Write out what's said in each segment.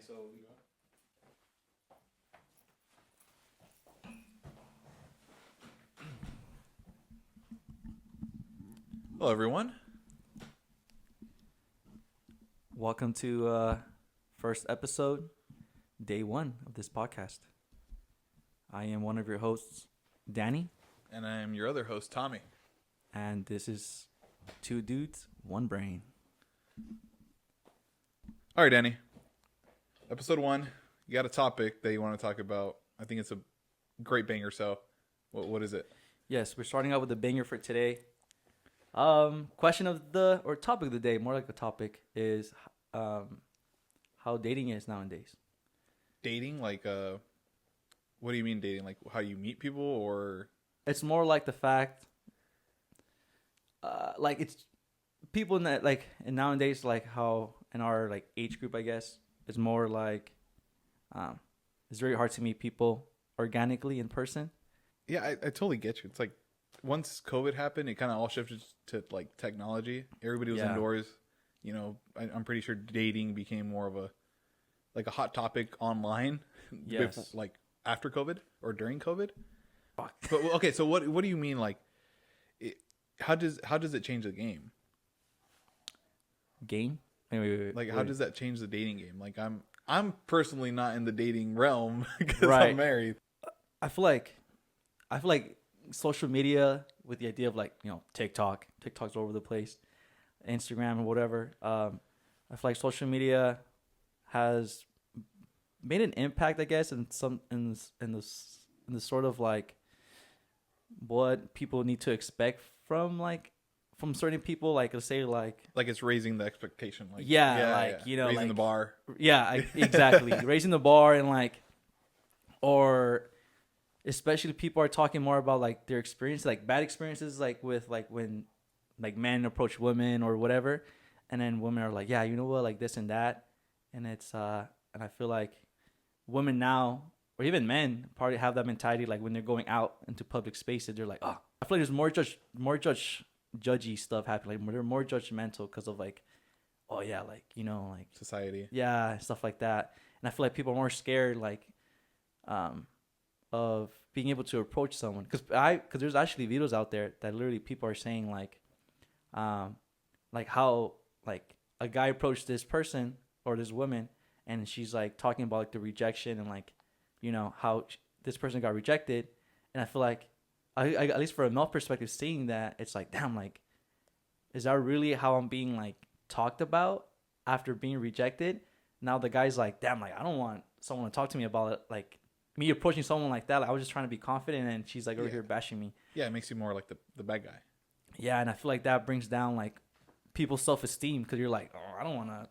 so hello, everyone. Welcome to first episode, day one of this podcast. I am one of your hosts, Danny, And I am your other host, Tommy. and this is Two Dudes, One Brain. All right, Danny. Episode 1. You got a topic that you want to talk about. I think it's a great banger. So, what is it? Yes, we're starting out with the banger for today. Question of the or topic of the day, more like a topic, is how dating is nowadays. Dating, like, what do you mean dating? Like, how you meet people, or It's more like the fact, like it's people in that and nowadays like how in our like age group, I guess, it's more like, it's very hard to meet people organically in person. yeah, I totally get you. It's like once COVID happened, it kind of all shifted to like technology. Everybody was Yeah. indoors. You know, I'm pretty sure dating became more of a hot topic online. Yes. Like after COVID or during COVID. Fuck. But okay, so what do you mean? Like, how does it change the game? Game. Wait, Like, how does that change the dating game? Like, I'm personally not in the dating realm because Right. I'm married. I feel like social media with the idea of like, TikTok's all over the place, Instagram or whatever. I feel like social media has made an impact, I guess, in the sort of like what people need to expect from certain people. Like, let's say like, Like, it's raising the expectation. Like, raising raising the bar. Yeah, exactly. Raising the bar and like, or especially people are talking more about like their experience, like bad experiences, like with like when like men approach women or whatever, and then women are like, yeah, you know what, like this and that, and it's and I feel like women now or even men probably have that mentality like when they're going out into public spaces, they're like, oh, I feel like there's more judgy stuff happening, like they're more judgmental because of like, oh yeah, like like Society. yeah, stuff like that. And I feel like people are more scared, like, of being able to approach someone, because there's actually videos out there that literally people are saying like how like a guy approached this person or this woman, and she's like talking about like the rejection and like, how this person got rejected, and I feel like I at least for a male perspective, seeing that, it's like, damn, like, is that really how I'm being like talked about after being rejected? Now the guy's like, damn, like I don't want someone to talk to me about it, like me approaching someone like that. Like, I was just trying to be confident, and she's like over here bashing me. Yeah, it makes you more like the bad guy. Yeah, and I feel like that brings down like people's self-esteem, because you're like, oh, I don't want to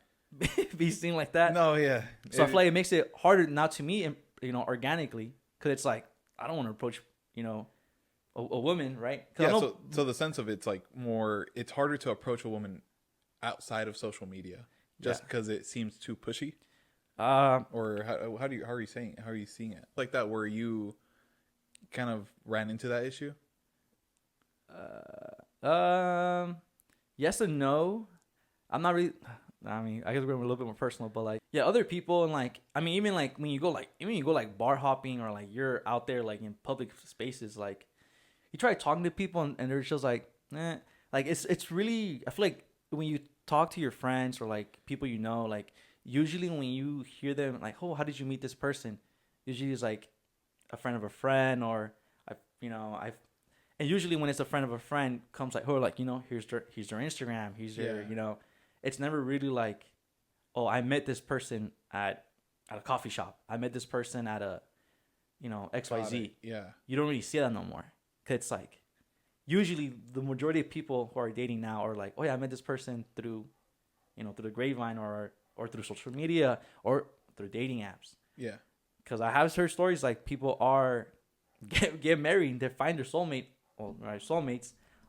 be seen like that. No, yeah. So I feel like it makes it harder not to meet, organically, because it's like I don't want to approach, a woman, right? Yeah, so the sense of it's like more, it's harder to approach a woman outside of social media just because it seems too pushy. Or how are you seeing it like that, where you kind of ran into that issue? Yes and no. I'm not really. I mean, I guess we're going a little bit more personal, but like, yeah, other people, and like, I mean, even when you go like bar hopping, or like you're out there like in public spaces, like you try talking to people, and they're just like, like it's really. I feel like when you talk to your friends or like people, like usually when you hear them like, oh, how did you meet this person? Usually it's like a friend of a friend, or I've. And usually when it's a friend of a friend comes like, oh, like, here's their Instagram, here's their, it's never really like, oh, I met this person at a coffee shop. I met this person at a, XYZ. Yeah. You don't really see that no more. 'Cause it's like, usually the majority of people who are dating now are like, oh yeah, I met this person through, through the grapevine, or through social media, or through dating apps. Yeah. Because I have heard stories like people are get married, they find their soulmates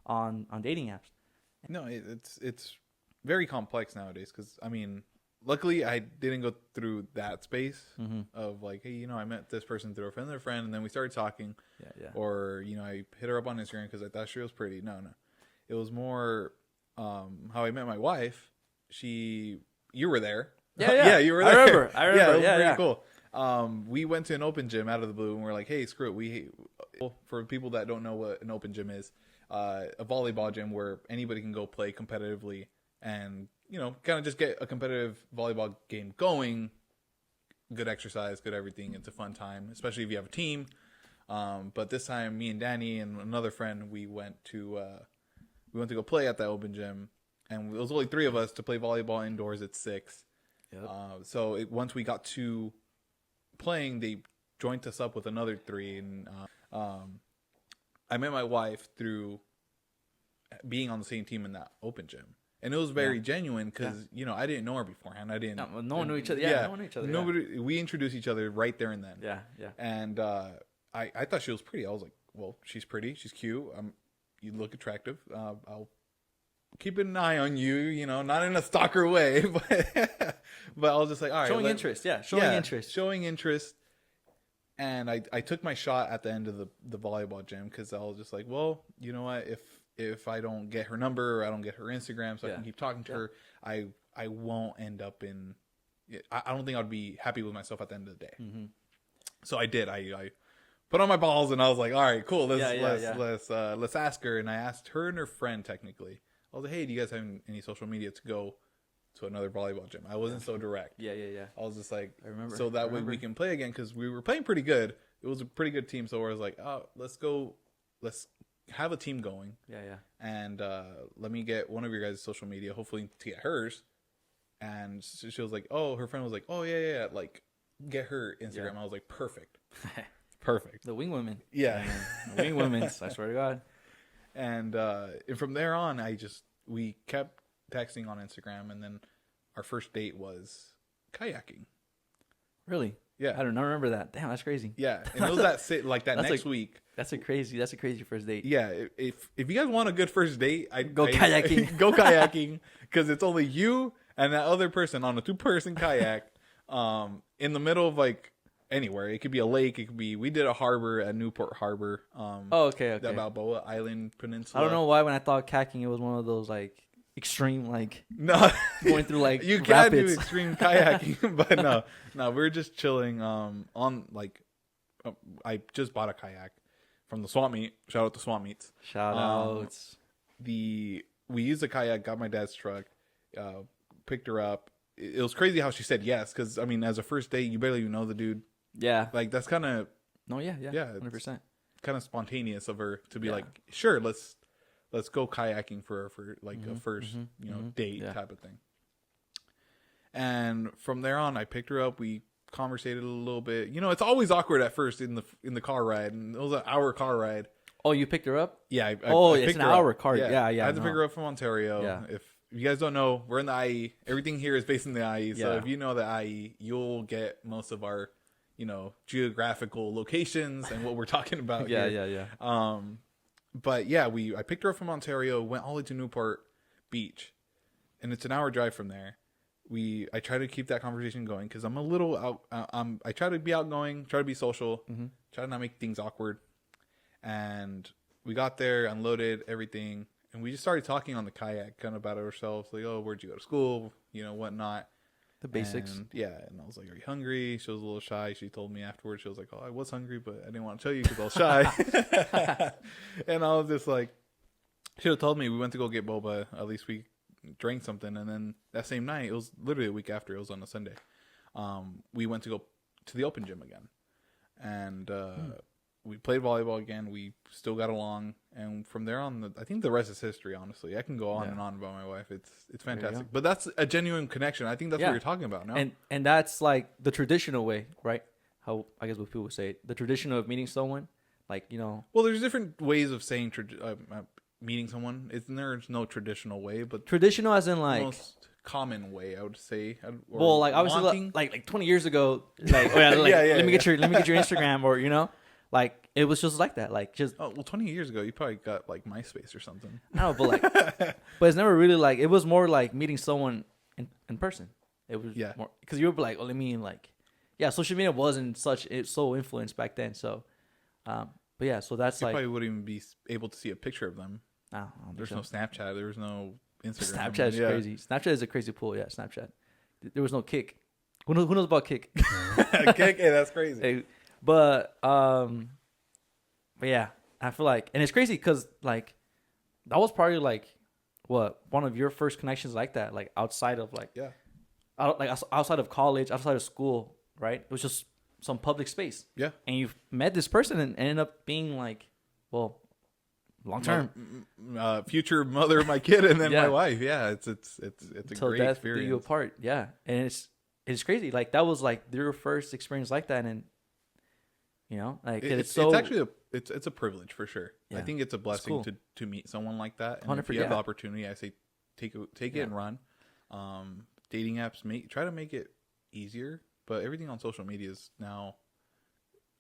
on dating apps. No, it's very complex nowadays, because I mean, luckily I didn't go through that space of like, hey, I met this person through a friend of their friend, and then we started talking. Yeah. Or I hit her up on Instagram because I thought she was pretty. No, it was more how I met my wife. You were there. Yeah. You were there. I remember. Yeah, it was pretty yeah. cool. We went to an open gym out of the blue, and we're like, hey, screw it. For people that don't know what an open gym is, a volleyball gym where anybody can go play competitively and, kind of just get a competitive volleyball game going. Good exercise, good everything. It's a fun time, especially if you have a team. But this time, me and Danny and another friend, we went to go play at that open gym, and it was only 3 of us to play volleyball indoors at 6. Yep. So once we got to playing, they joined us up with another 3, and I met my wife through being on the same team in that open gym. And it was very genuine because, I didn't know her beforehand. I didn't. No one knew each other. Yeah, no one knew each other. Nobody. We introduced each other right there and then. Yeah. And I thought she was pretty. I was like, well, she's pretty. She's cute. You look attractive. I'll keep an eye on you, not in a stalker way, but I was just like, all right. Showing interest. Showing interest. And I took my shot at the end of the volleyball gym because I was just like, well, you know what? If I don't get her number or I don't get her Instagram so I can keep talking to her, I won't end up in... I don't think I'd be happy with myself at the end of the day. Mm-hmm. So I did. I put on my balls and I was like, all right, cool. Let's ask her. And I asked her and her friend, technically. I was like, hey, do you guys have any social media to go to another volleyball gym? I wasn't so direct. Yeah. I was just like, I remember. So that way we can play again because we were playing pretty good. It was a pretty good team. So I was like, oh, let's have a team going. Yeah. And let me get one of your guys' social media, hopefully to get hers. And she was like, oh, her friend was like, oh, yeah. Like, get her Instagram. I was like, perfect. The wing women. Yeah. The wing women. I swear to God. And from there on, we kept texting on Instagram. And then our first date was kayaking. Really? Yeah. I don't remember that. Damn, that's crazy. Yeah. And it was that next week. That's a crazy first date. Yeah. If you guys want a good first date, go kayaking. Go kayaking because it's only you and that other person on a 2-person kayak in the middle of anywhere. It could be a lake. We did a harbor at Newport Harbor. Okay. That Balboa Island Peninsula. I don't know why when I thought kayaking, it was one of those extreme no going through you rapids. can do extreme kayaking, but no, we're just chilling on I just bought a kayak from the swap meet. Shout out to swap meets. Shout outs. We used a kayak, got my dad's truck, picked her up. It was crazy how she said yes because as a first date you barely even know the dude. Yeah, that's kind of 100%. Kind of spontaneous of her to be like, sure, let's go kayaking for a first date type of thing. And from there on, I picked her up. We conversated a little bit. It's always awkward at first in the car ride, and it was an hour car ride. Oh, you picked her up? Yeah. It's an hour car. Yeah. I had to pick her up from Ontario. Yeah. If you guys don't know, we're in the IE. Everything here is based in the IE. So Yeah. if you know the IE, you'll get most of our, geographical locations and what we're talking about here. Yeah. But yeah, I picked her up from Ontario, went all the way to Newport Beach, and it's an hour drive from there. I try to keep that conversation going because I'm a little out. I try to be outgoing, try to be social, try to not make things awkward. And we got there, unloaded everything, and we just started talking on the kayak, kind of about ourselves, like, oh, where'd you go to school, whatnot. The basics. And I was like, are you hungry? She was a little shy. She told me afterwards, she was like, oh, I was hungry, but I didn't want to tell you because I was shy. And I was just like, she had told me we went to go get boba. At least we drank something. And then that same night, it was literally a week after, it was on a Sunday. We went to go to the open gym again. And we played volleyball again. We still got along. And from there on, I think the rest is history, honestly. I can go on and on about my wife. It's fantastic. But that's a genuine connection. I think that's what you're talking about now. And that's the traditional way, right? How, I guess what people would say, the tradition of meeting someone, Well, there's different ways of saying meeting someone. There's no traditional way, but traditional as in most common way, I would say. Well, obviously, like 20 years ago, let me get your Instagram, or it was just like that, just. Oh well, 20 years ago, you probably got MySpace or something. I don't know, but it's never really it was more like meeting someone in person. It was more because you would be like, oh, let me social media wasn't so influenced back then. So, but yeah, so that's you probably wouldn't even be able to see a picture of them. No, there's no Snapchat. There's no Instagram. Snapchat is crazy. Snapchat is a crazy pool. Yeah, Snapchat. there was no Kik. Who knows about Kik? Kik, hey, that's crazy. Hey, but yeah, I feel like, and it's crazy because like that was probably like what one of your first connections like that, like outside of like outside of college, outside of school, right? It was just some public space. Yeah, and you've met this person and ended up being like, well, long term, future mother of my kid, and then my wife. Yeah, it's a till great death experience. do you apart. Yeah, and it's crazy. Like that was like your first experience like that, and you know, like it's actually it's a privilege for sure. Yeah. I think it's a blessing to meet someone like that. And if you have the opportunity, I say take it and run. Dating apps try to make it easier, but everything on social media is now.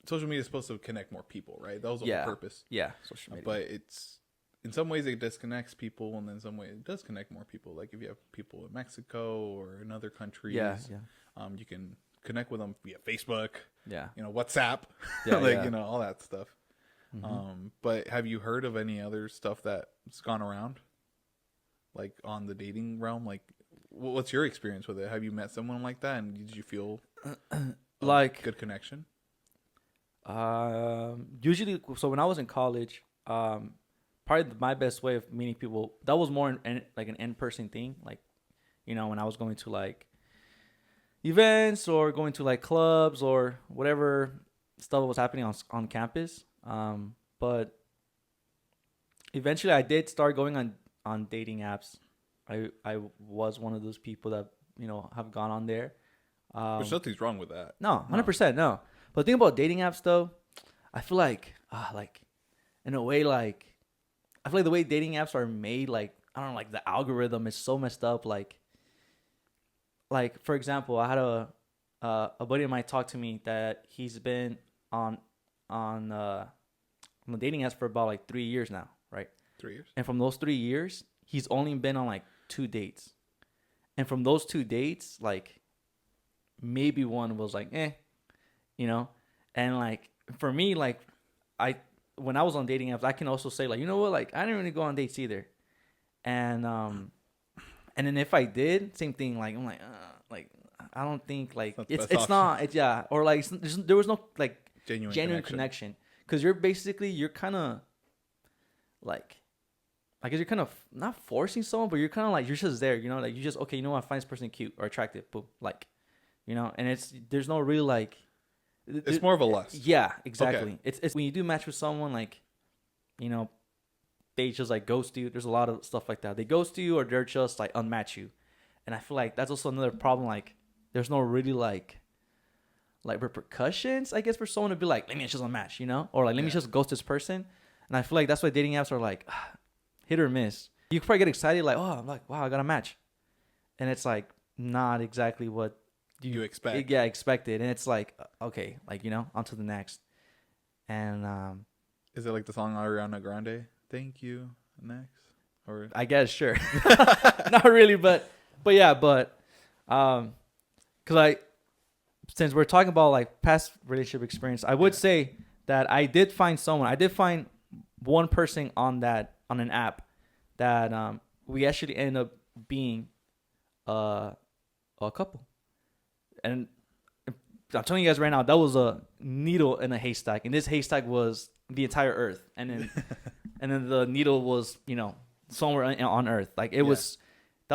Social media is supposed to connect more people, right? That was the whole purpose. Yeah, social media. But it's in some ways it disconnects people, and then in some ways it does connect more people. Like if you have people in Mexico or in other countries, you can connect with them via Facebook. Yeah, WhatsApp, all that stuff. Mm-hmm. But have you heard of any other stuff that's gone around, like on the dating realm? Like, what's your experience with it? Have you met someone like that, and did you feel like good connection? Usually, so when I was in college, probably my best way of meeting people, that was more like an in-person thing. Like, when I was going to like events or going to like clubs or whatever stuff was happening on campus. But eventually I did start going on dating apps. I was one of those people that, have gone on there. There's nothing's wrong with that. No, 100% no. But the thing about dating apps, though, I feel like in a way, like, I feel like the way dating apps are made, like, I don't know, like, the algorithm is so messed up. Like for example, I had a buddy of mine talk to me that he's been on the dating apps for about, like, 3 years now, right? 3 years. And from those 3 years, he's only been on, like, 2 dates. And from those 2 dates, like, maybe one was, like, and like for me, like when I was on dating apps, I can also say like, like I didn't really go on dates either, and then if I did, same thing. Like I'm like I don't think like it's not or like there was no like genuine connection because you're kind of like I guess you're kind of not forcing someone, but you're kind of like you're just there, like you just okay, I find this person cute or attractive, boom, like and there's no real like. It's more of a lust. Yeah, exactly. Okay. It's when you do match with someone, like, they just like ghost you. There's a lot of stuff like that. They ghost you or they're just like unmatch you. And I feel like that's also another problem. Like, there's no really like repercussions, I guess, for someone to be like, let me just unmatch, or like let me just ghost this person. And I feel like that's why dating apps are like hit or miss. You probably get excited like, oh, I'm like, wow, I got a match, and it's like not exactly what. You expect. Yeah, expected. And it's like, okay, like, on to the next. And is it like the song Ariana Grande? Thank you. Next. Or I guess, sure. Not really, but yeah, because since we're talking about like past relationship experience, I would say that I did find one person on an app that we actually ended up being a couple. And I'm telling you guys right now, that was a needle in a haystack, and this haystack was the entire Earth, and then the needle was somewhere on Earth. Like that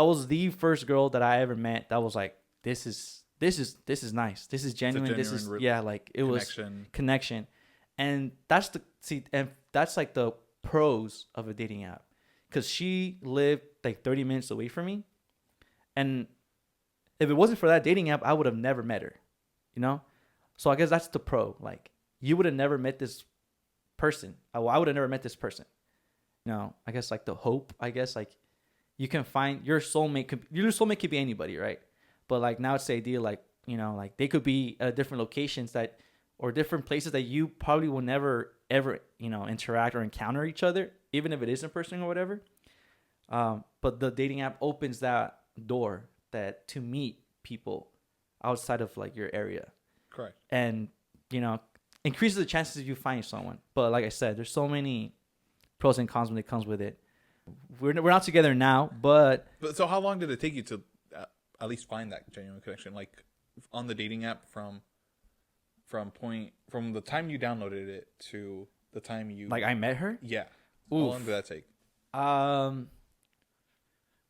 was the first girl that I ever met that was like, this is nice, this is genuine, this is like it was connection, and that's like the pros of a dating app, because she lived like 30 minutes away from me, and if it wasn't for that dating app, I would have never met her, So I guess that's the pro. Like, you would have never met this person. I would have never met this person. I guess like the hope, I guess like you can find your soulmate. Your soulmate could be anybody, right? But like now it's the idea like, like they could be at different locations or different places that you probably will never ever, interact or encounter each other, even if it is in person or whatever. But the dating app opens that door that to meet people outside of like your area. Correct. And increases the chances of you finding someone. But like I said, there's so many pros and cons when it comes with it. We're not together now, but so how long did it take you to at least find that genuine connection. Like on the dating app, from the time you downloaded it to the time you like I met her. Yeah. Oof. How long did that take?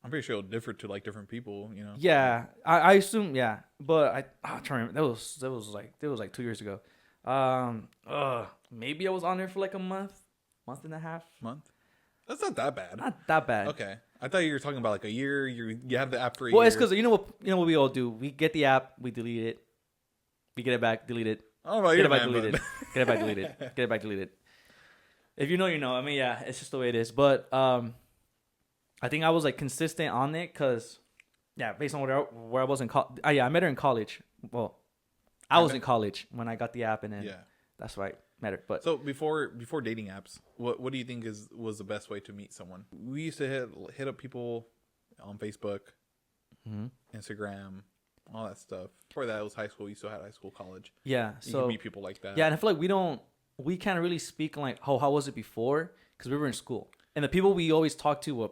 I'm pretty sure it'll differ to like different people, you know. Yeah, I assume, yeah, but I'm trying to remember. That was like 2 years ago. Maybe I was on there for like a month and a half. Month? That's not that bad. Not that bad. Okay, I thought you were talking about like a year. You have the app for a well, year. it's because you know what we all do. We get the app, we delete it, we get it back, delete it. Oh, well, get it back, delete it. Get it back, delete it. Get it back, delete it. If you know, you know. I mean, yeah, it's just the way it is. But I think I was like consistent on it because, yeah, based on where I was in college. Yeah, I met her in college. Well, I was in college when I got the app, and then that's why I met her. But so before dating apps, what do you think was the best way to meet someone? We used to hit up people on Facebook, Instagram, all that stuff. Before that, it was high school. You still had high school, college. Yeah, you so could meet people like that. Yeah, and I feel like we can't really speak like how was it before because we were in school, and the people we always talk to were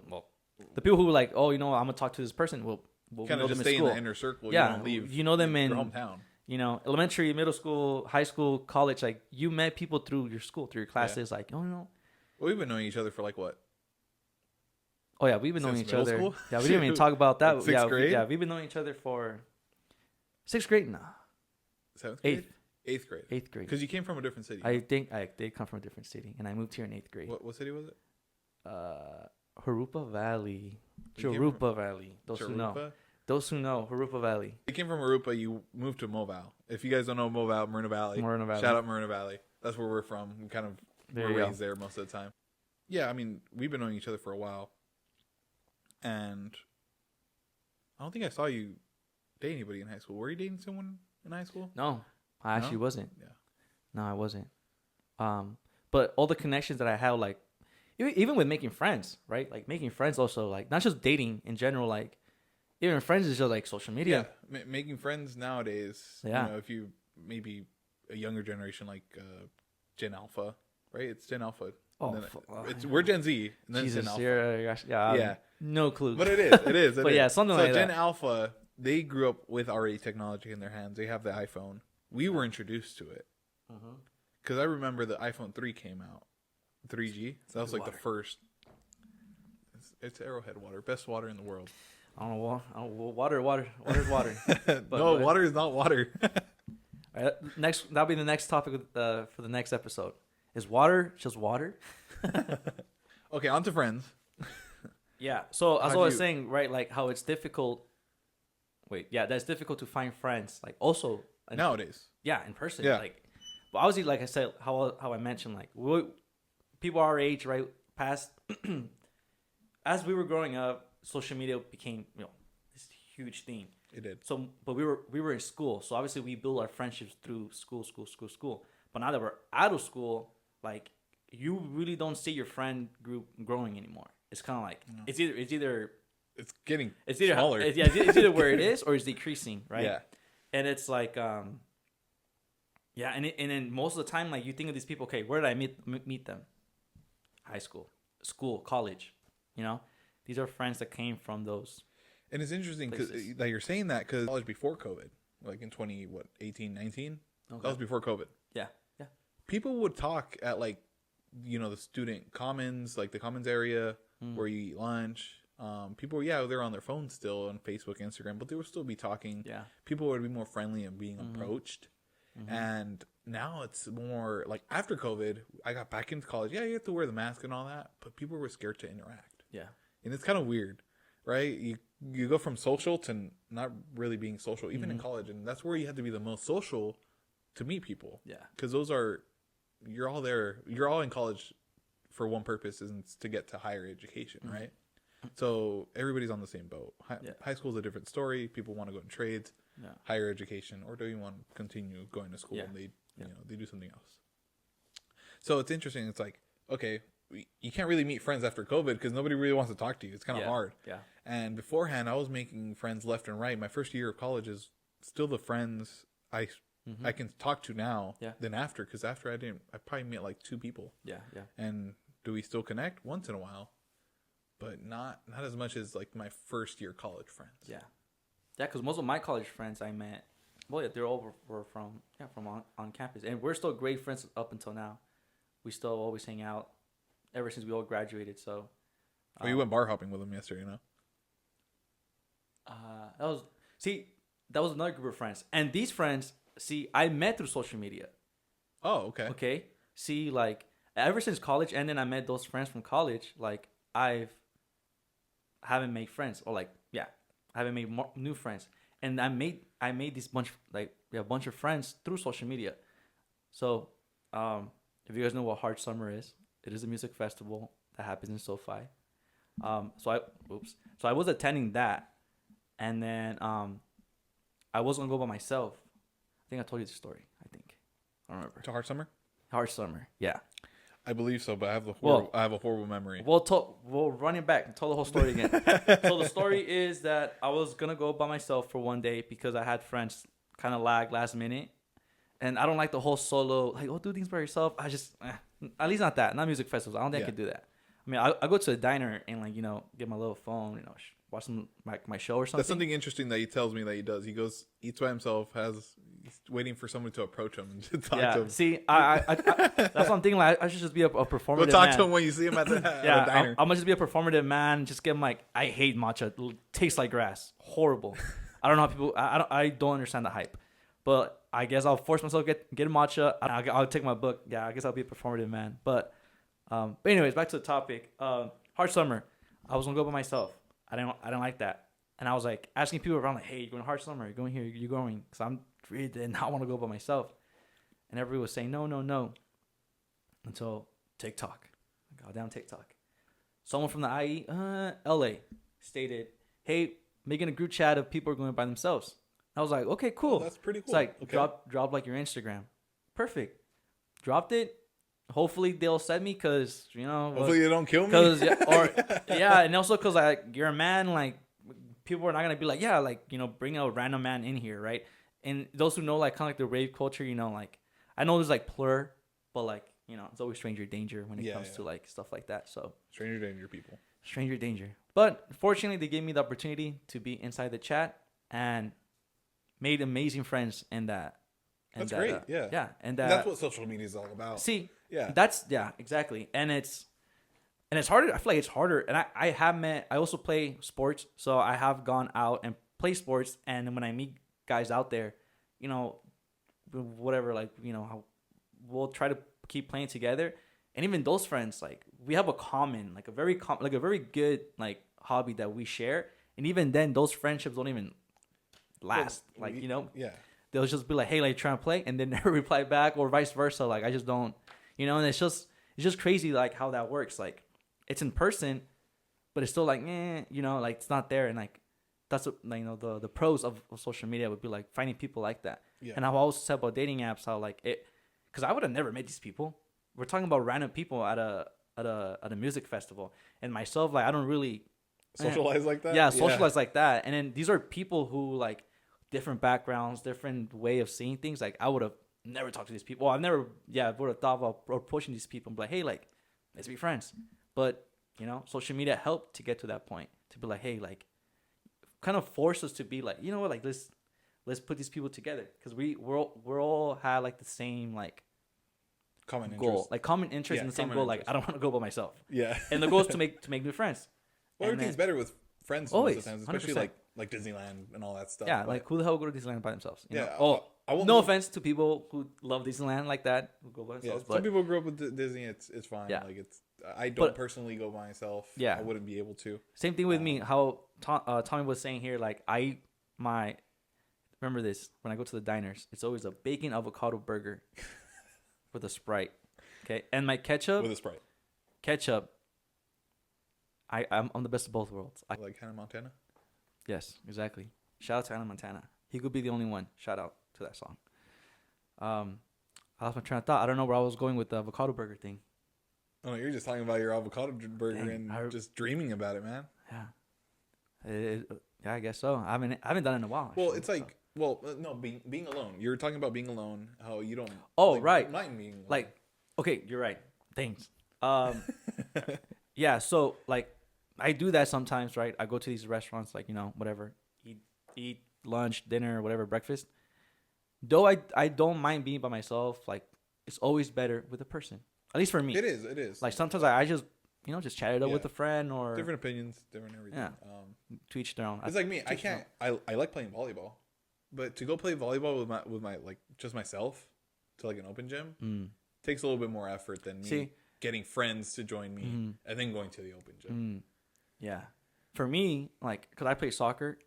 the people who were like, oh, you know, I'm gonna talk to this person. Well, kind of just stay in the inner circle. Yeah, you don't leave. You know them in your hometown. You know, elementary, middle school, high school, college. Like you met people through your school, through your classes. Yeah. Like, oh, you know, well, we've been knowing each other for like what? Oh yeah, we've been knowing each other. School? Yeah, we didn't even talk about that. Like sixth grade? Yeah, we've been knowing each other for 6th grade. Nah, 7th grade. 8th grade. 8th grade. Because you came from a different city. I think I did come from a different city, and I moved here in 8th grade. What city was it? Jurupa Valley. Jurupa Valley. Those who know, Jurupa Valley. You came from Jurupa, you moved to Moval. If you guys don't know Moval, Myrna Valley. Shout out Myrna Valley. That's where we're from. We kind of were raised there most of the time. Yeah, I mean, we've been knowing each other for a while. And I don't think I saw you date anybody in high school. Were you dating someone in high school? No, I actually wasn't. Yeah. No, I wasn't. But all the connections that I had, like, even with making friends, right? Like making friends also, like not just dating in general, like even friends is just like social media. Yeah, making friends nowadays. Yeah. You know, if you maybe a younger generation like Gen Alpha, right? It's Gen Alpha. Oh, we're Gen Z, and then Jesus, Gen Alpha. Yeah. No clue. But it is. But yeah, something like that. So Gen Alpha, they grew up with already technology in their hands. They have the iPhone. We were introduced to it. Because I remember the iPhone 3 came out. 3G. So that was like the first. It's Arrowhead water. Best water in the world. I don't know. Water's water. No, water is not water. All right, that'll be the next topic for the next episode. Is water just water? Okay, on to friends. Yeah. So as I was saying, right, like how it's difficult. That's difficult to find friends. Like also nowadays. Yeah, in person. Yeah. Like, but obviously, like I said, how I mentioned, like people our age, right, past as we were growing up, social media became this huge thing. It did. So, but we were in school, so obviously we build our friendships through school. But now that we're out of school, like you really don't see your friend group growing anymore. It's kind of like it's either it's getting smaller. It's either where it is or it's decreasing, right? Yeah. And it's like and then most of the time, like you think of these people, okay, where did I meet them? High school, college, these are friends that came from those. And it's interesting that you're saying that because college before COVID, like in 18, 19, that was before COVID. Yeah. People would talk at like, the student commons, like the commons area where you eat lunch. People, they're on their phones still on Facebook, Instagram, but they would still be talking. Yeah. People would be more friendly and being approached. And now it's more like after COVID, I got back into college. Yeah, you have to wear the mask and all that, but people were scared to interact. Yeah. And it's kind of weird, right? You go from social to not really being social, even in college. And that's where you have to be the most social to meet people. Yeah. Because you're all there. You're all in college for one purpose, and it's to get to higher education, right? So everybody's on the same boat. High school is a different story. People want to go in trades, higher education, or do you want to continue going to school and they do something else. So it's interesting. It's like, okay, you can't really meet friends after COVID because nobody really wants to talk to you. It's kind of hard. Yeah. And beforehand, I was making friends left and right. My first year of college is still the friends I can talk to now than after, because after I probably met like 2 people. Yeah. And do we still connect once in a while? But not as much as like my first year college friends. Yeah. Yeah, because most of my college friends I met, well, yeah, they're all were from on campus, and we're still great friends up until now. We still always hang out ever since we all graduated. So, Oh, you went bar hopping with them yesterday, you know? that was that was another group of friends, and these friends, I met through social media. Oh, okay. Okay, like ever since college, and then I met those friends from college. Like haven't made friends, or I haven't made new friends, and I made this bunch a bunch of friends through social media. So, if you guys know what Hard Summer is, it is a music festival that happens in SoFi. So I was attending that, and then I was gonna go by myself. I think I told you the story. I don't remember. To Hard Summer? Hard Summer, yeah. I believe so, but I have a horrible memory. We'll run it back and tell the whole story again. So the story is that I was gonna go by myself for one day because I had friends kind of lag last minute, and I don't like the whole solo do things by yourself. I just at least not music festivals. I don't think I could do that. I mean, I go to a diner and get my little phone, watch my show or something. That's something interesting that he tells me that he does. He goes, eats by himself, he's waiting for someone to approach him and to talk to him. See, I that's what I'm thinking. I should just be a performative man. Go talk to him when you see him at the diner. I'm gonna just be a performative man. Just get him I hate matcha. It tastes like grass. Horrible. I don't know how people. I don't understand the hype. But I guess I'll force myself to get a matcha. I'll take my book. Yeah, I guess I'll be a performative man. But anyways, back to the topic. Hard Summer. I was gonna go by myself. I didn't like that. And I was asking people around hey, you're going to Hard Summer? You're going here? You're going? Because I'm really did not want to go by myself. And everybody was saying no. Until TikTok. Goddamn TikTok. Someone from the IE, LA, stated, hey, making a group chat of people are going by themselves. I was like, okay, cool. Oh, that's pretty cool. It's drop your Instagram. Perfect. Dropped it. Hopefully they'll send me because hopefully they don't kill me. And also because you're a man, people are not gonna be bring a random man in here, right? And those who know kind of the rave culture, I know there's plur, but it's always stranger danger when it comes to stuff like that. So stranger danger, people. Stranger danger. But fortunately, they gave me the opportunity to be inside the chat and made amazing friends in that. That's great. Yeah, and that's what social media is all about. Exactly. And it's harder. I feel like it's harder. And I also play sports, so I have gone out and play sports. And when I meet guys out there, whatever, we'll try to keep playing together. And even those friends, we have a common, a very good hobby that we share. And even then, those friendships don't even last. They'll just be hey, trying to play, and then never reply back, or vice versa. I just don't, and it's just crazy how that works. It's in person, but it's still it's not there. And that's what, the pros of social media would be finding people like that. Yeah. And I've always said about dating apps how because I would have never met these people. We're talking about random people at a music festival, and myself I don't really socialize like that. Yeah, socialize like that. And then these are people who different backgrounds, different way of seeing things. I would have never talked to these people. Well, I've never, would have thought about approaching these people and be hey, let's be friends. But, social media helped to get to that point, to be hey, kind of force us to be let's put these people together. Because we're all had the same, common goal, interest. Common interest in the same goal. I don't want to go by myself. Yeah. And the goal is to make new friends. Well, everything's better with friends most of the times, especially 100%. Like Disneyland and all that stuff. Yeah, who the hell would go to Disneyland by themselves? No offense to people who love Disneyland like that, who go by themselves. Some people grew up with Disney. It's fine. Yeah. I don't personally go by myself. Yeah. I wouldn't be able to. Same thing with me. How Tommy was saying here, remember this, when I go to the diners, it's always a bacon avocado burger with a Sprite. Okay, and my ketchup with a Sprite. Ketchup. I'm the best of both worlds. Like Hannah Montana. Yes, exactly. Shout out to Hannah Montana. He could be the only one. Shout out to that song. I lost my train of thought. I don't know where I was going with the avocado burger thing. Oh, you're just talking about your avocado burger just dreaming about it, man. Yeah. I guess so. I haven't done it in a while. Well, actually, no, being alone. You're talking about being alone. How you don't. Oh, right. Mind being alone. Okay, you're right. Thanks. Yeah. So I do that sometimes, right? I go to these restaurants, whatever, eat, lunch, dinner, whatever, breakfast. Though I don't mind being by myself. Like it's always better with a person. At least for me. It is. It is. Like sometimes I just just chat it up with a friend or different opinions, different everything. Yeah. To each their own. It's like me. I can't. I like playing volleyball, but to go play volleyball with my like just myself to like an open gym takes a little bit more effort than me getting friends to join me and then going to the open gym. Yeah. For me, like, because I play soccer,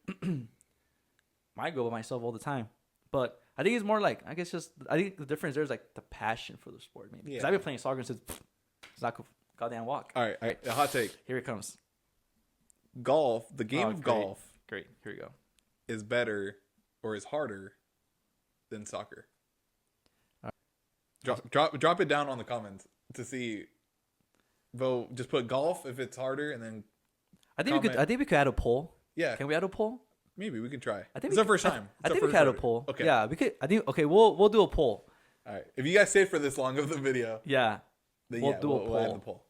I go by myself all the time. But I think it's more like, I think the difference there is like the passion for the sport, maybe. Because I've been playing soccer since it's not a goddamn walk. All right. A hot take. Here it comes. Golf, the game of golf. Great. Here we go. Is better or is harder than soccer. Drop it down on the comments to see. Vote. Just put golf if it's harder, and then I think we could add a poll. Yeah. Can we add a poll? Maybe we can try. I think it's our first time. I think we could add a poll. Okay. Yeah, we could. I think. Okay, we'll do a poll. All right. If you guys stayed for this long of the video, then we'll do a poll. We'll add the poll.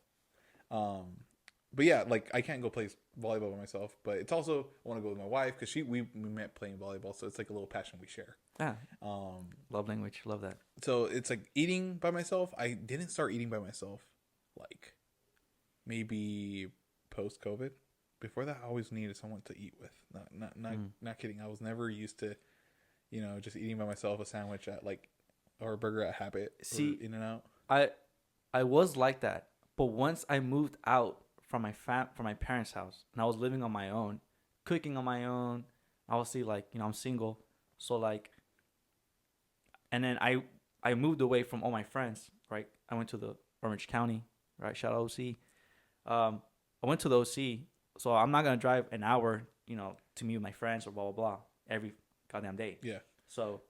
But yeah, like I can't go play volleyball by myself, but it's also I want to go with my wife because we met playing volleyball, so it's like a little passion we share. Yeah. Love language. Love that. So it's like eating by myself. I didn't start eating by myself like maybe post COVID. Before that, I always needed someone to eat with. Not kidding. I was never used to, just eating by myself a sandwich at or a burger at Habit. See, In and Out. I was like that, but once I moved out from my parents' house and I was living on my own, cooking on my own. Obviously, I'm single, so and then I moved away from all my friends. Right, I went to the Orange County. Right, shout out OC. I went to the OC. So I'm not gonna drive an hour, to meet with my friends or blah blah blah every goddamn day. Yeah. So.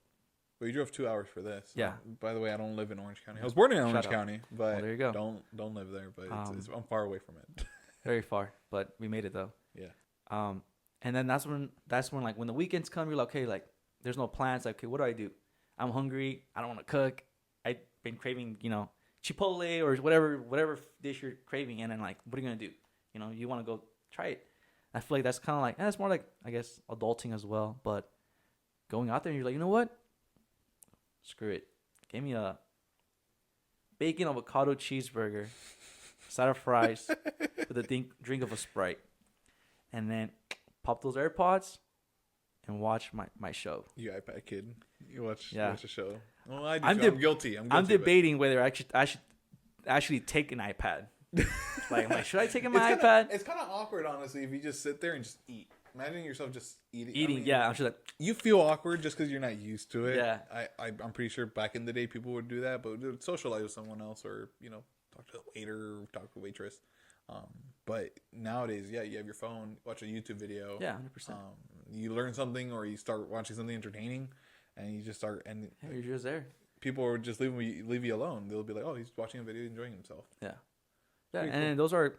But you drove 2 hours for this. Yeah. By the way, I don't live in Orange County. I was born in Orange County, but there you go. Don't live there. But I'm far away from it. Very far, but we made it though. Yeah. And then that's when when the weekends come, you're like, okay, there's no plans. Like, okay, what do? I'm hungry. I don't want to cook. I've been craving, Chipotle or whatever dish you're craving, and then what are you gonna do? You want to go try it. I feel like that's kind of that's more like, I guess, adulting as well. But going out there and you're like, you know what? Screw it. Give me a bacon avocado cheeseburger, side of fries, with a drink of a Sprite. And then pop those AirPods and watch my show. You iPad kid. You watch a show. Well, I'm guilty. I'm debating whether I should actually take an iPad. Should I take my iPad? It's kind of awkward, honestly, if you just sit there and just eat. Imagine yourself just eating. I'm just you feel awkward just because you're not used to it. Yeah. I'm pretty sure back in the day people would do that, but would socialize with someone else or talk to the waiter or talk to the waitress. But nowadays, you have your phone, watch a YouTube video. Yeah, 100%. You learn something or you start watching something entertaining, and you just start and you're just there. People will just leave you alone. They'll be like, "Oh, he's watching a video, enjoying himself." Yeah. Yeah, and cool.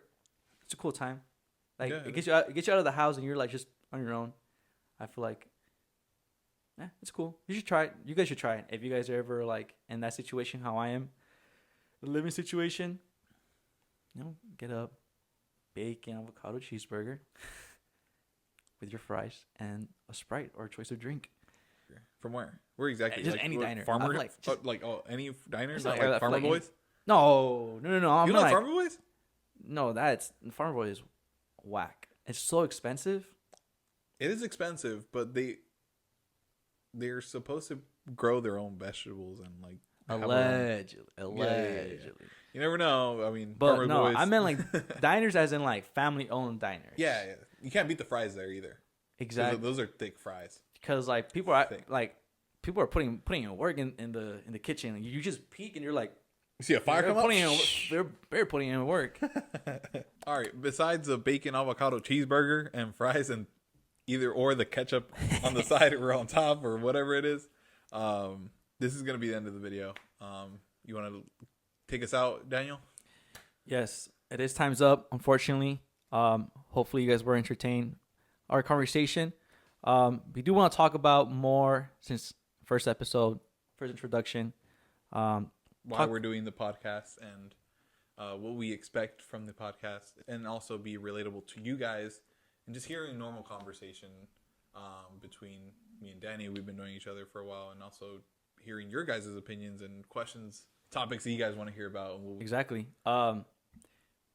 It's a cool time. It gets you out of the house and you're just on your own. I feel like, it's cool. You should try it. You guys should try it. If you guys are ever in that situation, how I am, the living situation, get a bacon avocado cheeseburger with your fries and a Sprite or a choice of drink. From where? Where exactly? Just any diner. Farmer? Any diner? Not Farmer like Boys? No. You know Farmer Boys? No, Farmer Boys is whack. It's so expensive. It is expensive, but they're supposed to grow their own vegetables and allegedly. You never know. I mean, but Farmer no, Boys. I meant diners as in family-owned diners. Yeah. You can't beat the fries there either. Exactly. Those are thick fries. Because people are putting in work in the kitchen. You just peek and you're like, you see a fire come up? They're putting in work. All right. Besides the bacon avocado cheeseburger and fries and either or the ketchup on the side or on top or whatever it is, this is gonna be the end of the video. You want to take us out, Daniel? Yes, it is. Time's up. Unfortunately, hopefully you guys were entertained. Our conversation. We do want to talk about more since first introduction. Why we're doing the podcast and what we expect from the podcast, and also be relatable to you guys, and just hearing normal conversation between me and Danny. We've been knowing each other for a while, and also hearing your guys' opinions and questions, topics that you guys want to hear about. Exactly.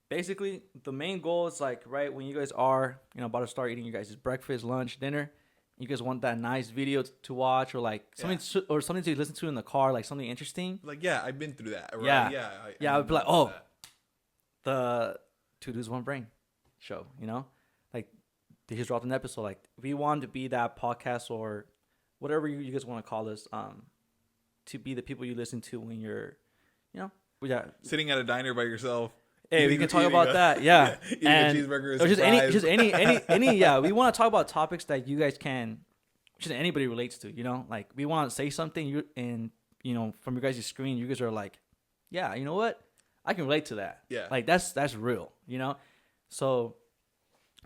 Basically, the main goal is like, right, when you guys are, about to start eating your guys' breakfast, lunch, dinner, you guys want that nice video to watch, or like something to listen to in the car, like something interesting. Like, yeah, I've been through that. Right? Yeah. I'd be like, oh, the Two Dudes One Brain show, like they just dropped an episode. Like, we want to be that podcast or whatever you guys want to call us, to be the people you listen to when you're, sitting at a diner by yourself. Hey, we can talk about that, yeah. Eating a cheeseburger, or just any, yeah. We want to talk about topics that you guys just anybody relates to, Like, we want to say something, from your guys' screen, you guys are like, yeah, you know what? I can relate to that. Yeah. Like, that's real, So,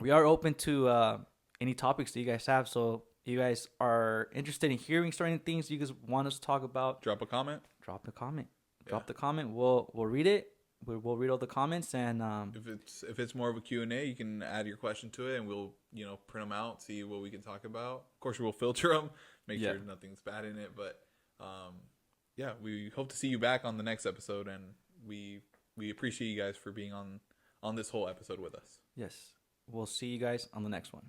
we are open to any topics that you guys have. So, if you guys are interested in hearing certain things you guys want us to talk about, drop a comment. Drop the comment. We'll read it. We'll read all the comments, and if it's more of a Q&A, you can add your question to it, and we'll print them out, see what we can talk about. Of course, we'll filter them, make sure nothing's bad in it. But we hope to see you back on the next episode, and we appreciate you guys for being on this whole episode with us. Yes, we'll see you guys on the next one.